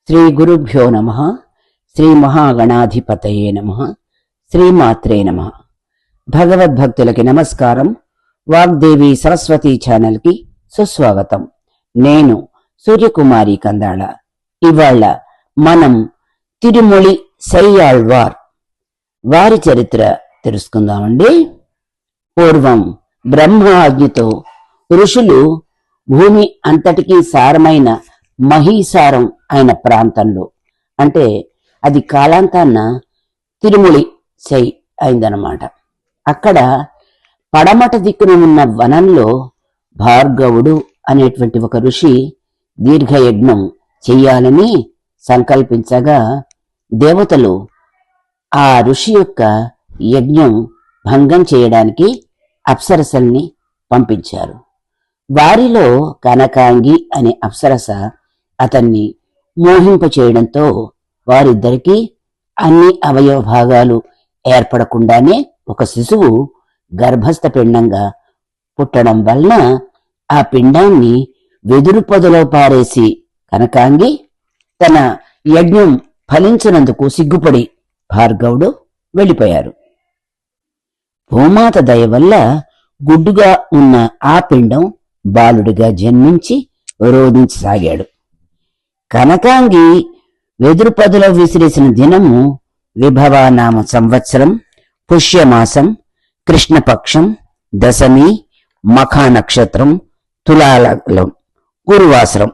శ్రీ గురుభ్యో నమః. శ్రీ మహాగణాధిపతయే నమః. శ్రీమాత్రే నమః. భగవద్భక్తులకి నమస్కారం. వాగ్దేవి సరస్వతి ఛానల్కి సుస్వాగతం. నేను సూర్యకుమారి కందాళ. ఇవాళ మనం తిరుమొళి సెయ్యాళ్వార్ వారి చరిత్ర తెలుసుకుందామండి. పూర్వం బ్రహ్మ ఆజ్ఞతో ఋషులు భూమి అంతటికీ సారమైన మహీసారం అయిన ప్రాంతంలో, అంటే అది కాలాంతాన్న తిరుమొళి సై అయిందనమాట. అక్కడ పడమట దిక్కున ఉన్న వనంలో భార్గవుడు అనేటువంటి ఒక ఋషి దీర్ఘయజ్ఞం చెయ్యాలని సంకల్పించగా దేవతలు ఆ ఋషి యొక్క యజ్ఞం భంగం చేయడానికి అప్సరసల్ని పంపించారు. వారిలో కనకాంగి అనే అప్సరస అతన్ని మోహింపచేయడంతో వారిద్దరికీ అన్ని అవయవ భాగాలు ఏర్పడకుండానే ఒక శిశువు గర్భస్థ పిండంగా పుట్టడం వలన ఆ పిండాన్ని వెదురు పొదలో పారేసి కనకాంగి తన యజ్ఞం ఫలించినందుకు సిగ్గుపడి భార్గవుడు వెళ్ళిపోయారు. భూమాత దయ వల్ల గుడ్డుగా ఉన్న ఆ పిండం బాలుడిగా జన్మించి రోధించసాగాడు. కనకాంగి వెదురు పొదలో విసిరేసిన దినము విభవానామ సంవత్సరం, పుష్యమాసం, కృష్ణపక్షం, దశమి, మఖా నక్షత్రం, తులాలం, గురువాసరం.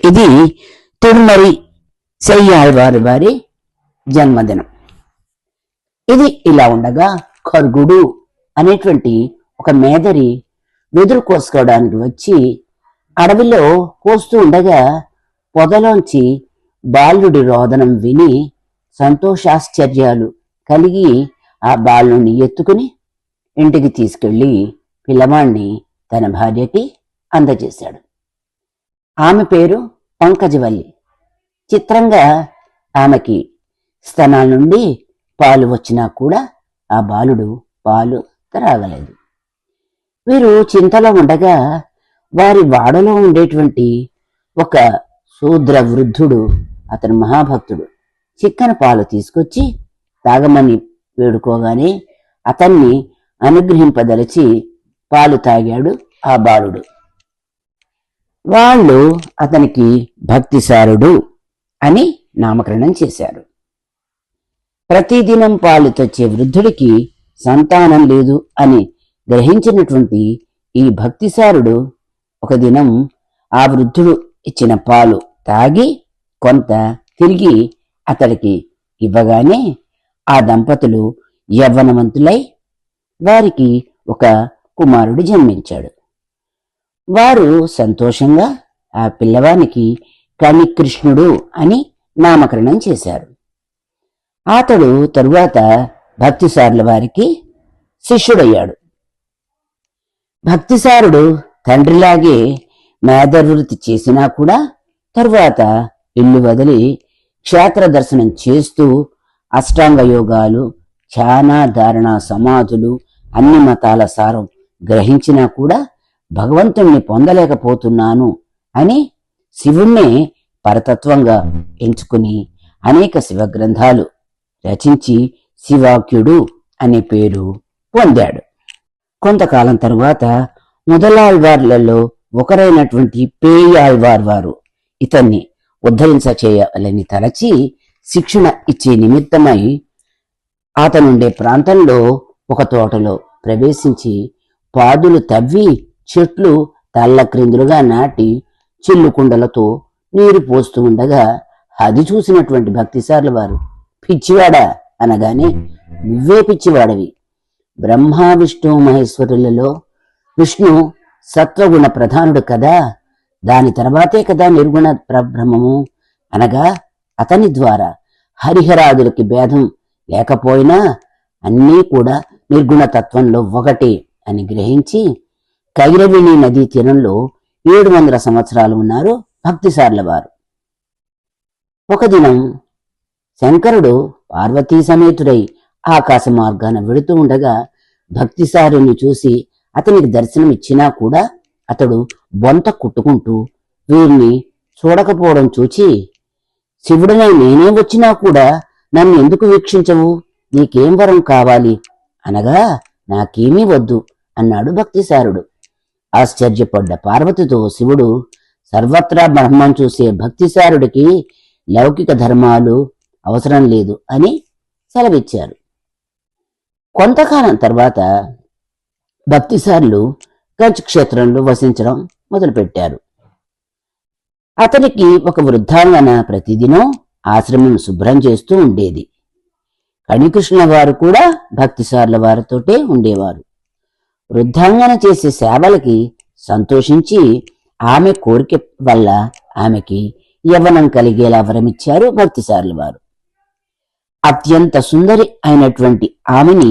ఇది తిరుమొళి సెయ్యాళ్వార్ వారి జన్మదినం. ఇది ఇలా ఉండగా ఖర్గుడు అనేటువంటి ఒక మేదరి వెదురు కోసుకోవడానికి వచ్చి అడవిలో కోస్తూ ఉండగా పొదలోంచి బాలుడి రోదనం విని సంతోషాశ్చర్యాలు కలిగి ఆ బాలుని ఎత్తుకుని ఇంటికి తీసుకెళ్లి పిల్లవాణ్ణి తన భార్యకి అందజేశాడు. ఆమె పేరు పంకజవల్లి. చిత్రంగా ఆమెకి స్తనాల నుండి పాలు వచ్చినా కూడా ఆ బాలుడు పాలు త్రాగలేదు. వీరు చింతలో ఉండగా వారి వాడలో ఉండేటువంటి ఒక శూద్ర వృద్ధుడు, అతను మహాభక్తుడు, చిక్కన పాలు తీసుకొచ్చి తాగమని వేడుకోగానే అతన్ని అనుగ్రహింపదలిచి పాలు తాగాడు ఆ బాలుడు. వాళ్ళు అతనికి భక్తిసారుడు అని నామకరణం చేశారు. ప్రతిదినం పాలు తెచ్చే వృద్ధుడికి సంతానం లేదు అని గ్రహించినటువంటి ఈ భక్తిసారుడు ఒక దినం ఆ వృద్ధుడు ఇచ్చిన పాలు తాగి కొంత తిరిగి అతడికి ఇవ్వగానే ఆ దంపతులు యవ్వనవంతులై వారికి ఒక కుమారుడు జన్మించాడు. వారు సంతోషంగా ఆ పిల్లవానికి కణికృష్ణుడు అని నామకరణం చేశారు. అతడు తరువాత భక్తిసారుల వారికి శిష్యుడయ్యాడు. భక్తిసారుడు తండ్రిలాగే మేధవృత్తి చేసినా కూడా తరువాత ఇల్లు వదిలి క్షేత్ర దర్శనం చేస్తూ అష్టాంగ యోగాలు, ధ్యాన, ధారణ, సమాధులు, అన్ని మతాల సారం గ్రహించినా కూడా భగవంతుణ్ణి పొందలేకపోతున్నాను అని శివుణ్ణే పరతత్వంగా ఎంచుకుని అనేక శివ గ్రంథాలు రచించి శివాఖ్యుడు అనే పేరు పొందాడు. కొంతకాలం తరువాత మొదలాళ్వార్లలో ఒకరైనటువంటి పేయాళ్వార్ వారు ఇతన్ని ఉద్ధరించ చేయాలని తలచి శిక్షణ ఇచ్చే నిమిత్తమై అతనుండే ప్రాంతంలో ఒక తోటలో ప్రవేశించి పాదులు తవ్వి చెట్లు తల్ల క్రిందులుగా నాటి చిల్లుకుండలతో నీరు పోస్తూ ఉండగా అది చూసినటువంటి భక్తిసార్ల వారు, పిచ్చివాడా అనగానే, నువ్వే పిచ్చివాడవి, బ్రహ్మ విష్ణు మహేశ్వరులలో విష్ణు సత్వగుణ ప్రధానుడు కదా, దాని తర్వాతే కదా నిర్గుణ పరబ్రహ్మము అనగా అతని ద్వారా హరిహరాదులకి భేదం లేకపోయినా అన్నీ కూడా నిర్గుణ తత్వంలో ఒకటే అని గ్రహించి కైరవిణి నదీ తీరంలో 700 సంవత్సరాలు ఉన్నారు భక్తిసార్ల వారు. ఒక దినం శంకరుడు పార్వతీ సమేతుడై ఆకాశ మార్గాన వెడుతూ ఉండగా భక్తిసారుని చూసి అతనికి దర్శనం ఇచ్చినా కూడా అతడు బొంత కుట్టుకుంటూ వీరిని చూడకపోవడం చూచి శివుడనే నేనే వచ్చినా కూడా నన్ను ఎందుకు వీక్షించవు? నీకేం వరం కావాలి అనగా, నాకేమీ వద్దు అన్నాడు భక్తిసారుడు. ఆశ్చర్యపడ్డ పార్వతితో శివుడు, సర్వత్రా బ్రహ్మం చూసే భక్తిసారుడికి లౌకిక ధర్మాలు అవసరం లేదు అని సెలవిచ్చారు. కొంతకాలం తర్వాత భక్తిసారులు కంచి క్షేత్రంలో వసించడం మొదలుపెట్టారు. అతనికి ఒక వృద్ధాంగన ప్రతిదినం ఆశ్రమం శుభ్రం చేస్తూ ఉండేది. కణికృష్ణ వారు కూడా భక్తిసారుల వారితోటే ఉండేవారు. వృద్ధాంగన చేసే సేవలకి సంతోషించి ఆమె కోరిక వల్ల ఆమెకి యవ్వనం కలిగేలా వరమిచ్చారు భక్తిసారుల వారు. అత్యంత సుందరి అయినటువంటి ఆమెని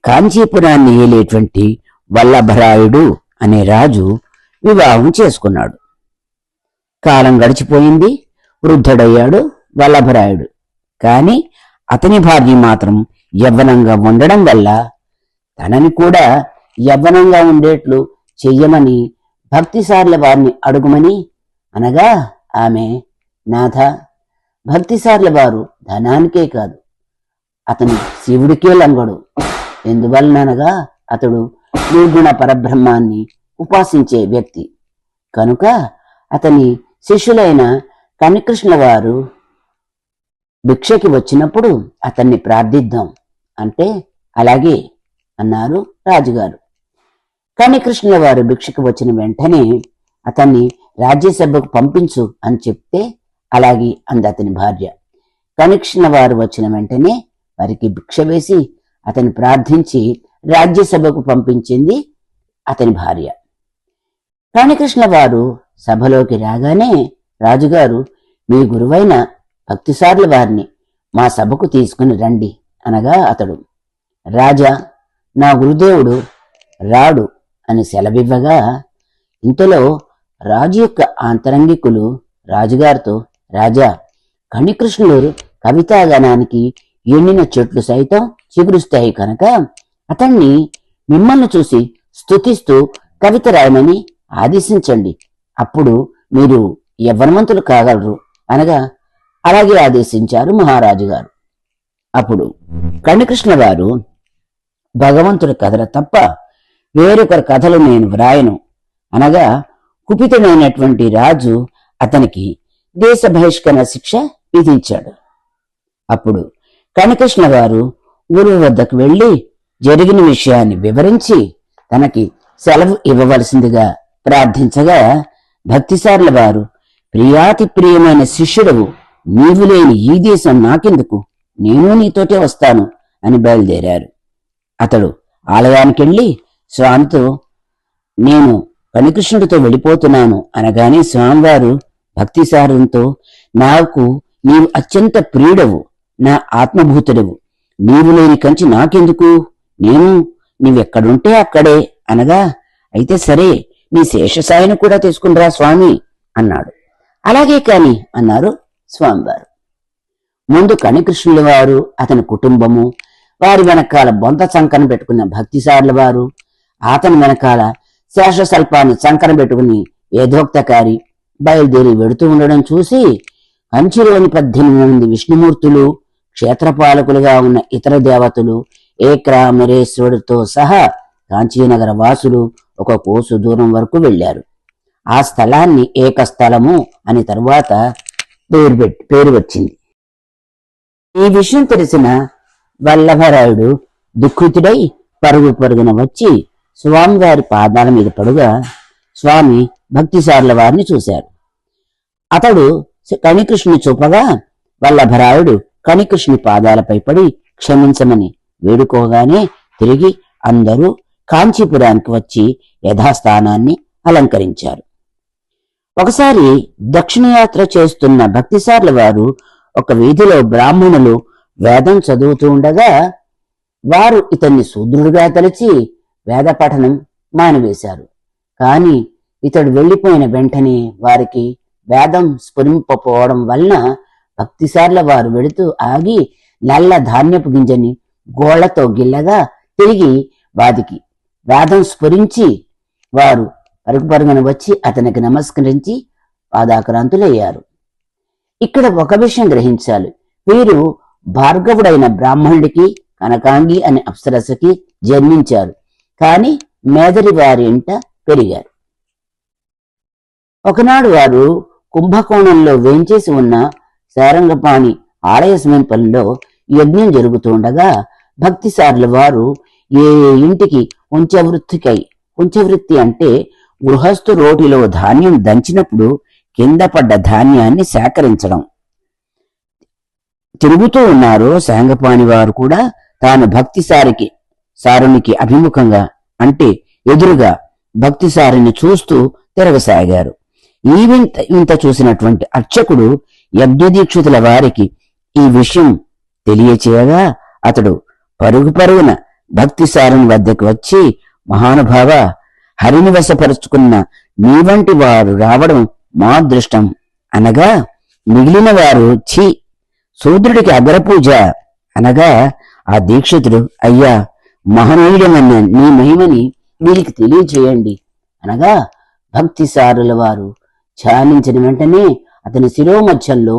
కాంచీపురాన్ని ఏలేటువంటి వల్లభరాయుడు అనే రాజు వివాహం చేసుకున్నాడు. కాలం గడిచిపోయింది. వృద్ధుడయ్యాడు వల్లభరాయుడు. కాని అతని భార్య మాత్రం యవ్వనంగా ఉండడం వల్ల తనని కూడా యవ్వనంగా ఉండేట్లు చెయ్యమని భక్తిసార్ల వారిని అడుగుమని అనగా, ఆమె, నాథ, భక్తిసార్ల వారు ధనానికే కాదు, అతను శివుడికే లంగడు. ఎందువలనగా అతడు నిర్గుణ పరబ్రహ్మాన్ని ఉపాసించే వ్యక్తి కనుక అతని శిష్యులైన కణికృష్ణ వారు భిక్షకి వచ్చినప్పుడు అతన్ని ప్రార్థిద్దాం అంటే, అలాగే అన్నారు రాజుగారు. కణికృష్ణ వారు భిక్షకు వచ్చిన వెంటనే అతన్ని రాజ్యసభకు పంపించు అని చెప్తే, అలాగే అంది అతని భార్య. కణికృష్ణ వారు వచ్చిన వెంటనే వారికి భిక్ష వేసి అతన్ని ప్రార్థించి రాజ్యసభకు పంపించింది అతని భార్య. కణికృష్ణ వారు సభలోకి రాగానే రాజుగారు, మీ గురువైన భక్తిసార్ల వారిని మా సభకు తీసుకుని రండి అనగా అతడు, రాజా, నా గురుదేవుడు రాడు అని సెలవివ్వగా, ఇంతలో రాజు యొక్క ఆంతరంగికులు రాజుగారితో, రాజా, కణికృష్ణుడు కవితాగణానికి ఎండిన చెట్లు సైతం చిగురుస్తాయి కనుక అతన్ని మిమ్మల్ని చూసి స్తుతిస్తూ కవిత రాయమని ఆదేశించండి, అప్పుడు మీరు యవ్వనవంతులు కాగలరు అనగా, అలాగే ఆదేశించారు మహారాజు గారు. అప్పుడు కణికృష్ణ వారు, భగవంతుడి కథలు తప్ప వేరొకరి కథలు నేను వ్రాయను అనగా, కుపితుడైనటువంటి రాజు అతనికి దేశ బహిష్కరణ శిక్ష విధించాడు. అప్పుడు కణికృష్ణ వారు గురువు వద్దకు వెళ్లి జరిగిన విషయాన్ని వివరించి తనకి సెలవు ఇవ్వవలసిందిగా ప్రార్థించగా, భక్తిసార్ల వారు, ప్రియాతి ప్రియమైన శిష్యుడవు, నీవు లేని ఈ దేశం నాకెందుకు, నేను నీతోటే వస్తాను అని బయలుదేరారు. అతడు ఆలయానికెళ్ళి స్వామితో, నేను కణికృష్ణుడితో వెళ్ళిపోతున్నాను అనగానే స్వామివారు భక్తిసారంతో, నాకు నీవు అత్యంత ప్రియుడవు, నా ఆత్మభూతుడవు, నీవు లేని కంచి నాకెందుకు, నేను నీవెక్కడుంటే అక్కడే అనగా, అయితే సరే, నీ శేషసాయిని కూడా తీసుకునిరా స్వామి అన్నాడు. అలాగే కాని అన్నారు స్వామివారు. ముందు కణికృష్ణుల వారు, అతని కుటుంబము, వారి వెనకాల బొంత చంకన పెట్టుకున్న భక్తిసార్ల వారు, అతని వెనకాల శేషశల్పాన్ని చంకన పెట్టుకుని ఏదోక్తకారి బయలుదేరి వెడుతూ ఉండడం చూసి కంచిలోని 18 మంది విష్ణుమూర్తులు, క్షేత్రపాలకులుగా ఉన్న ఇతర దేవతలు, ఏక్రామరేశ్వరుడితో సహా కాంచీనగర వాసులు ఒక కోసు దూరం వరకు వెళ్లారు. ఆ స్థలాన్ని ఏకస్థలము అని తరువాత పేరు వచ్చింది. ఈ విషయం తెలిసిన వల్లభరాయుడు దుఃఖితుడై పరుగు పరుగున వచ్చి స్వామివారి పాదాల మీద పడుగా స్వామి భక్తిసార్ల వారిని చూశారు. అతడు కణికృష్ణుని చూపగా వల్లభరాయుడు కణికృష్ణుని పాదాలపై పడి క్షమించమని వేడుకోగానే తిరిగి అందరూ కాంచీపురానికి వచ్చి యథాస్థానాన్ని అలంకరించారు. ఒకసారి దక్షిణయాత్ర చేస్తున్న భక్తిసార్ల వారు ఒక వీధిలో బ్రాహ్మణులు వేదం చదువుతూ ఉండగా వారు ఇతన్ని శూద్రుడిగా తలచి వేద పఠనం మానివేశారు. కాని ఇతడు వెళ్లిపోయిన వెంటనే వారికి వేదం స్ఫురింపపోవడం వలన భక్తిసార్ల వారు వెళుతూ ఆగి నల్ల ధాన్యపు గింజని గోళ్లతో గిల్లగా తిరిగి వాదికి వేదం స్ఫురించి వారు పరుగు పరుగున వచ్చి అతనికి నమస్కరించి పాదాక్రాంతులయ్యారు. ఇక్కడ ఒక విషయం గ్రహించాలి. వీరు భార్గవుడైన బ్రాహ్మణుడికి కనకాంగి అనే అప్సరసకి జన్మించారు, కాని మేదరి వారి ఇంట పెరిగారు. ఒకనాడు వారు కుంభకోణంలో వేంచేసి ఉన్న శారంగపాణి ఆలయ సమీపంలో యజ్ఞం జరుగుతుండగా భక్తిసారుల వారు ఏ ఇంటికి ఉంచవృత్తి అంటే గృహస్థు రోటిలో ధాన్యం దంచినప్పుడు కింద పడ్డ ధాన్యాన్ని సేకరించడం తిరుగుతూ ఉన్నారో శాంగపాణి వారు కూడా తాను సారునికి అభిముఖంగా అంటే ఎదురుగా భక్తిసారిని చూస్తూ తిరగసాగారు. ఇంత చూసినటువంటి అర్చకుడు యజ్ఞదీక్షితుల వారికి ఈ విషయం తెలియచేయగా అతడు పరుగున భక్తిసారుని వద్దకు వచ్చి, మహానుభావ, హరిని వశపరుచుకున్న నీ వంటి వారు రావడం మా అదృష్టం అనగా, మిగిలిన వారు ఛీ, శూద్రుడికి అగ్రపూజ అనగా ఆ దీక్షితుడు, అయ్యా, మహనీయుడమన్న నీ మహిమని వీరికి తెలియచేయండి అనగా భక్తిసారుల వారు ధ్యానించిన వెంటనే అతని శిరోమధ్యంలో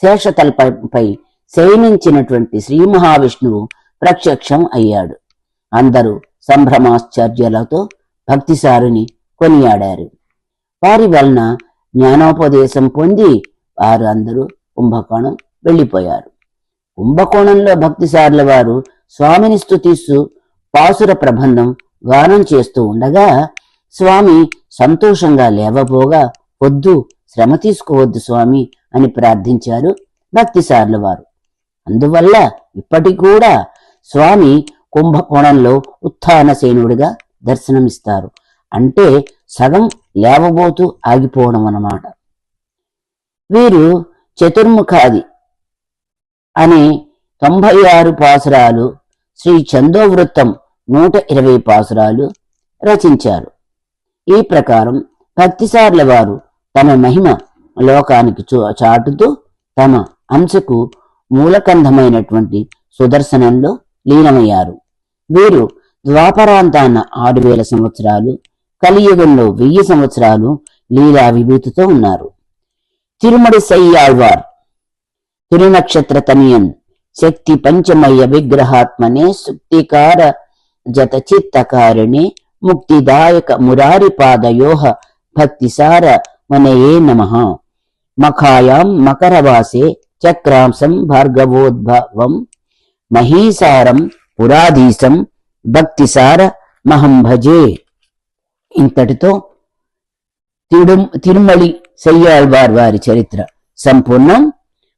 శేషతల్పై శయనించినటువంటి శ్రీ మహావిష్ణువు ప్రత్యక్షం అయ్యాడు. అందరూ సంభ్రమాశ్చర్యాలతో భక్తిసారుని కొనియాడారు. వారి వలన జ్ఞానోపదేశం పొంది వారు అందరూ కుంభకోణం వెళ్లిపోయారు. కుంభకోణంలో భక్తిసారుల వారు స్వామిని స్తుతిస్తూ పాసుర ప్రబంధం గానం చేస్తూ ఉండగా స్వామి సంతోషంగా లేవబోగా, వద్దు, శ్రమ తీసుకోవద్దు స్వామి అని ప్రార్థించారు భక్తిసారుల వారు. అందువల్ల ఇప్పటికి కూడా స్వామి కుంభకోణంలో ఉత్థానసేనుడిగా దర్శనమిస్తారు. అంటే సగం లేవబోతూ ఆగిపోవడం అన్నమాట. వీరు చతుర్ముఖాది అనే 96 పాసురాలు, శ్రీ చందోవృత్తం 120 పాసురాలు రచించారు. ఈ ప్రకారం భక్తిసారుల వారు తమ మహిమ లోకానికి చాటుతూ తమ అంశకు మూలకంధమైనటువంటి సుదర్శనంలో లీనమయ్యారు. వీరు ద్వాపరాంతాన 6000 సంవత్సరాలు, కలియుగంలో 1000 సంవత్సరాలు లీలా విభూతితో ఉన్నారు. తిరుమడి సయ్యాళ్వార్ తిరునక్షత్ర తనియన్ శక్తి పంచమయ్య విగ్రహాత్మనే సుక్తికార జత చిత్తకారిణే ముక్తిదాయక మురారి పాదయోహ భక్తిసార మనయే నమః. మఖాయాం మకరవాసే చక్రాంశం భార్గవోద్భవం మహీసారం పురాధీశం భక్తిసార మహం భజే. ఇంతటితో తిరుమలి సయ్యాళ్వార్ వారి చరిత్ర సంపూర్ణం.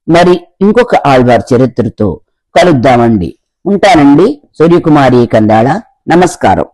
మరి ఇంకొక ఆళ్వార్ చరిత్రతో కలుద్దామండి. ఉంటానండి. సూర్యకుమారి కందాళ. నమస్కారం.